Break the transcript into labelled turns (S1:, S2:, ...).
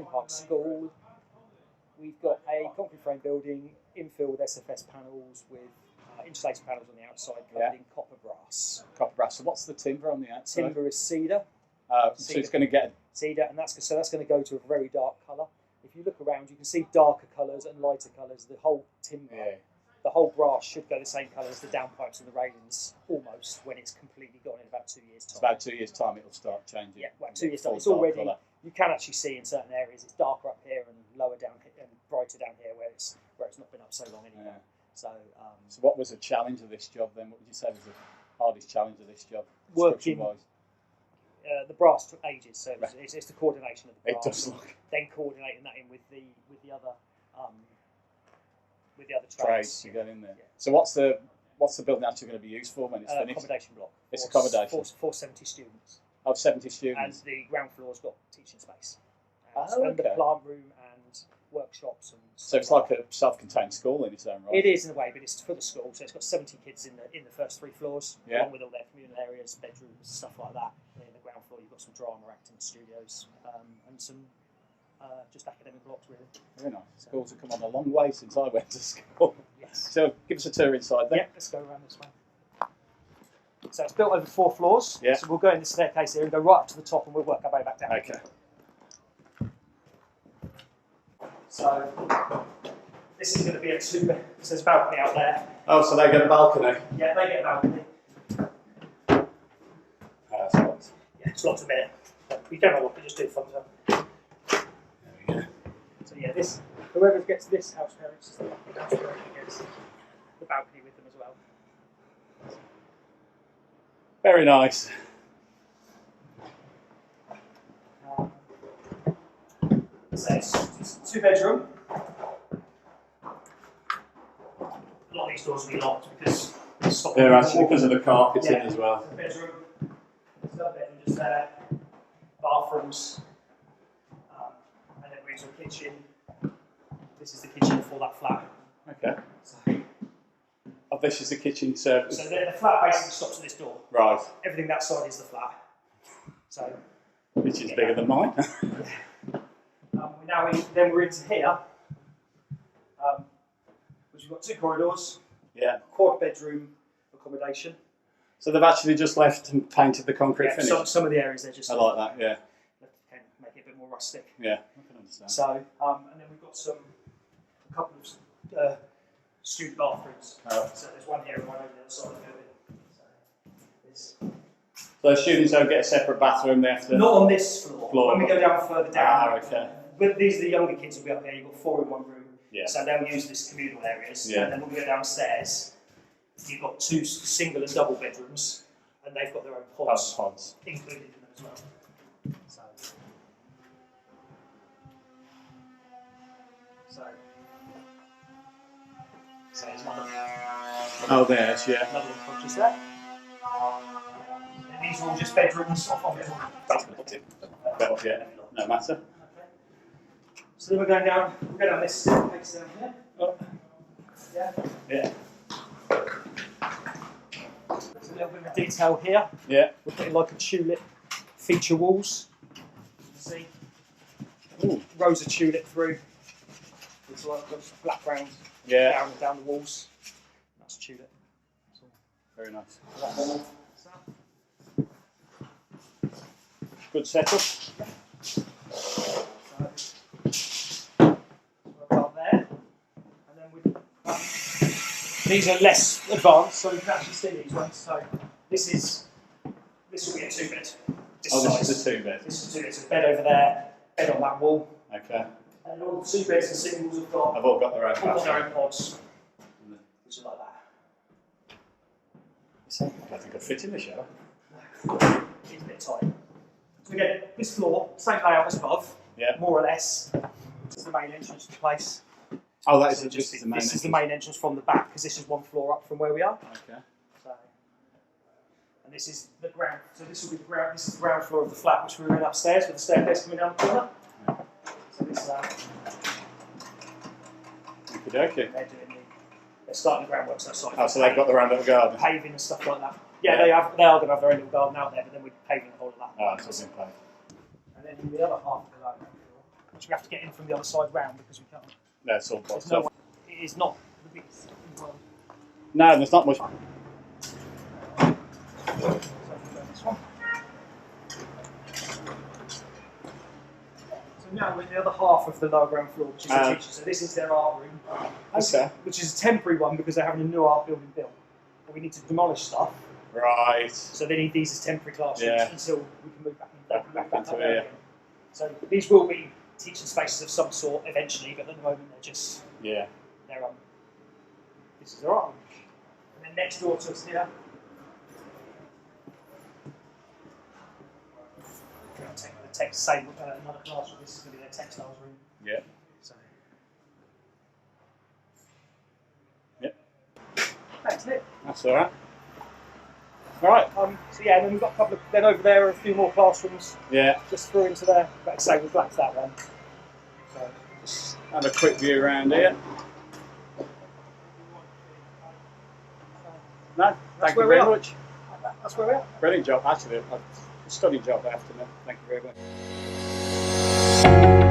S1: Tring School. We've got a concrete frame building, infilled SFS panels with insulated panels on the outside covered in copper brass.
S2: Copper brass. So what's the timber on the outside?
S1: Timber is cedar.
S2: So it's going to get
S1: cedar, and that's going to go to a very dark colour. If you look around, you can see darker colours and lighter colours. The whole timber, the whole brass should go the same colour as the downpipes and the railings, almost, when it's completely gone in about 2 years' time.
S2: It's about 2 years' time it'll start changing.
S1: Yeah, well, 2 years' time. It's already. Colour. You can actually see in certain areas it's darker up here and lower down here and brighter down here where it's not been up so long anymore. Yeah.
S2: So what was the challenge of this job then? What would you say was the hardest challenge of this job?
S1: Working. The brass took ages, so it's the coordination of the brass.
S2: It does look.
S1: Then coordinating that in with the other
S2: trades to get in there. Yeah. So what's the building actually going to be used for when it's finished?
S1: Accommodation block.
S2: It's accommodation.
S1: For 70 students.
S2: Of 70 students.
S1: And the ground floor's got teaching space.
S2: And
S1: the plant room and workshops and.
S2: So it's like a self-contained school in its own right.
S1: It is in a way, but it's for the school. So it's got 70 kids in the first 3 floors, along with all their communal areas, bedrooms, stuff like that. And in the ground floor, you've got some drama acting studios and some just academic blocks, really.
S2: Very nice. Schools have come on a long way since I went to school.
S1: Yes.
S2: So give us a tour inside there.
S1: Yeah, let's go around this way. So it's built over 4 floors.
S2: Yeah.
S1: So we'll go in the staircase here and go right up to the top, and we'll work our way back down.
S2: Okay.
S1: So this is going to be a 2-bed. So there's a balcony out there.
S2: Oh, so they get a balcony?
S1: Yeah, they get a balcony. Yeah, it's lots of minute. We don't know what, we just do thumbs up.
S2: There we go.
S1: So yeah, whoever gets this house parents, the house parent gets the balcony with them as well.
S2: Very nice.
S1: So it's 2-bedroom. A lot of these doors will be locked because
S2: they're actually because of the carpets in as well.
S1: So bedroom. There's another bedroom just there. Bathrooms. And then we're into a kitchen. This is the kitchen for that flat.
S2: Okay. So, this is the kitchen service.
S1: So the flat basically stops at this door.
S2: Right.
S1: Everything that side is the flat. So.
S2: Which is bigger than mine.
S1: Then we're into here, which we've got 2 corridors.
S2: Yeah.
S1: Quad bedroom accommodation.
S2: So they've actually just left and painted the concrete finish.
S1: Some of the areas they're just.
S2: I like that. Yeah.
S1: Make it a bit more rustic.
S2: Yeah, I can understand.
S1: So and then we've got a couple of student bathrooms.
S2: Oh.
S1: So there's one here and one over the other side of the building.
S2: So students don't get a separate bathroom, they have to...
S1: Not on this floor. When we go down further down.
S2: Okay.
S1: But these are the younger kids who'll be up here. You've got 4 in one room.
S2: Yeah.
S1: So they'll use this communal areas.
S2: Yeah.
S1: And then when we go downstairs, you've got 2 single and double bedrooms, and they've got their own pods. Included in them as well. So there's another.
S2: Oh, there's, yeah.
S1: Another one just there. And these are all just bedrooms off of it.
S2: Yeah, no matter.
S1: Okay. So then we'll go down this staircase down here.
S2: Oh.
S1: Yeah.
S2: Yeah.
S1: There's a little bit of detail here.
S2: Yeah.
S1: We're putting like a tulip feature walls. You can see.
S2: Ooh.
S1: Rows of tulip through. It's like black ground down the walls. That's tulip.
S2: Very nice. Good setup.
S1: These are less advanced, so we can actually see these ones. So this will be a 2-bed.
S2: This is a 2-bed.
S1: This is a 2-bed. So bed over there, bed on that wall.
S2: Okay.
S1: And all the 2-beds and singles have got.
S2: I've all got their own.
S1: All got their own pods, which are like that.
S2: I don't think I'd fit in the shower.
S1: It's a bit tight. So again, this floor, same layout as above.
S2: Yeah.
S1: More or less. This is the main entrance to the place.
S2: Oh, that is
S1: so
S2: the main entrance.
S1: This is the main entrance from the back because this is 1 floor up from where we are.
S2: Okay.
S1: So, and this is the ground. So this will be the ground. This is the ground floor of the flat, which we were in upstairs with the staircase coming down the corner. So this.
S2: Okay.
S1: They're starting the groundworks outside.
S2: Oh, so they've got their own little garden.
S1: Paving and stuff like that. Yeah, they are going to have their own little garden out there, but then we're paving the whole of that.
S2: Oh, it's all been paved.
S1: And then in the other half of the garden floor, which we have to get in from the other side round because we can't.
S2: No, it's all
S1: There's
S2: blocked
S1: no
S2: off.
S1: way. It is not the biggest in the world.
S2: No, there's not much.
S1: So this one. So now we're in the other half of the lower ground floor, which is the teachers. So this is their art room,
S2: Okay.
S1: which is a temporary one because they're having a new art building built. But we need to demolish stuff,
S2: Right.
S1: so they need these as temporary classrooms until we can move back
S2: into
S1: there
S2: here.
S1: again. So these will be teaching spaces of some sort eventually, but at the moment they're just
S2: Yeah.
S1: they're this is their art room. And then next door to us here. The text same another classroom. This is going to be their textiles room.
S2: Yeah.
S1: So.
S2: Yep.
S1: Thanks, Nick.
S2: That's all right. All right.
S1: So yeah, and then we've got a couple of. Then over there are a few more classrooms.
S2: Yeah.
S1: Just through into there. Like I say, we've blacked that one. So.
S2: Just have a quick view around here. No, thank you very much.
S1: That's where we are.
S2: Brilliant job, actually. A stunning job, I have to admit. Thank you very much.